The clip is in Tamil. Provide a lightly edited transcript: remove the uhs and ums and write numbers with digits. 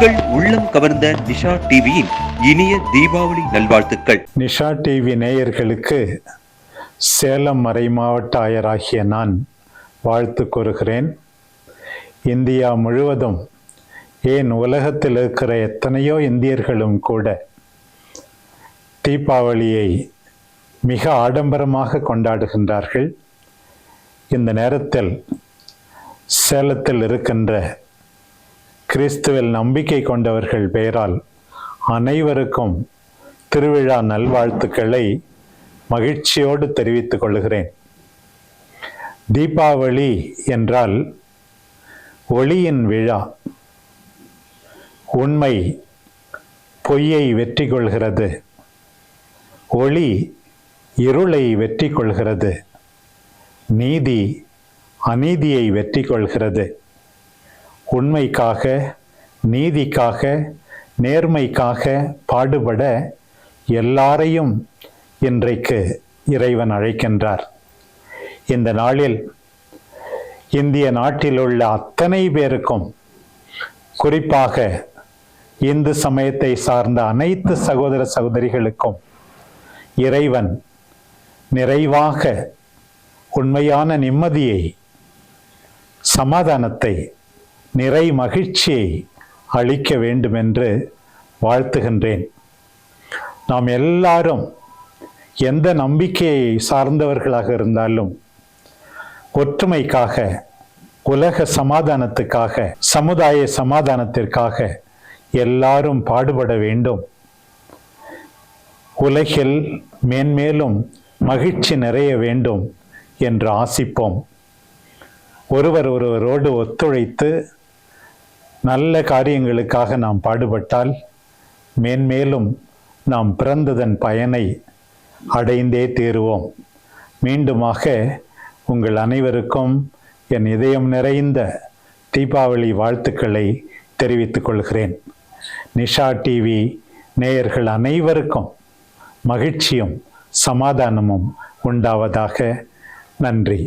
உங்கள் உள்ளம் கவர்ந்த நிஷா டிவியின் இனிய தீபாவளி நல்வாழ்த்துக்கள். நிஷா டிவி நேயர்களுக்கு சேலம் மறைமாவட்ட ஆயராகிய நான் வாழ்த்து கூறுகிறேன். இந்தியா முழுவதும், ஏன் உலகத்தில் இருக்கிற எத்தனையோ இந்தியர்களும் கூட தீபாவளியை மிக ஆடம்பரமாக கொண்டாடுகின்றார்கள். இந்த நேரத்தில் சேலத்தில் இருக்கின்ற கிறிஸ்துவில் நம்பிக்கை கொண்டவர்கள் பெயரால் அனைவருக்கும் திருவிழா நல்வாழ்த்துக்களை மகிழ்ச்சியோடு தெரிவித்துக் கொள்கிறேன். தீபாவளி என்றால் ஒளியின் விழா. உண்மை பொய்யை வெற்றி கொள்கிறது, ஒளி இருளை வெற்றி கொள்கிறது, நீதி அநீதியை வெற்றி கொள்கிறது. உண்மைக்காக, நீதிக்காக, நேர்மைக்காக பாடுபட எல்லாரையும் இன்றைக்கு இறைவன் அழைக்கின்றார். இந்த நாளில் இந்திய நாட்டில் உள்ள அத்தனை பேருக்கும், குறிப்பாக இந்து சமயத்தை சார்ந்த அனைத்து சகோதர சகோதரிகளுக்கும் இறைவன் நிறைவாக உண்மையான நிம்மதியை, சமாதானத்தை, நிறை மகிழ்ச்சியை அளிக்க வேண்டும் என்று வாழ்த்துகின்றேன். நாம் எல்லாரும் எந்த நம்பிக்கையை சார்ந்தவர்களாக இருந்தாலும் ஒற்றுமைக்காக, உலக சமாதானத்துக்காக, சமுதாய சமாதானத்திற்காக எல்லாரும் பாடுபட வேண்டும். உலகில் மேன்மேலும் மகிழ்ச்சி நிறைய வேண்டும் என்று ஆசிப்போம். ஒருவரோடு ஒத்துழைத்து நல்ல காரியங்களுக்காக நாம் பாடுபட்டால் மேன்மேலும் நாம் பிறந்ததன் பயனை அடைந்தே தீருவோம். மீண்டுமாக உங்கள் அனைவருக்கும் என் இதயம் நிறைந்த தீபாவளி வாழ்த்துக்களை தெரிவித்துக் கொள்கிறேன். நிஷா டிவி நேயர்கள் அனைவருக்கும் மகிழ்ச்சியும் சமாதானமும் உண்டாவதாக. நன்றி.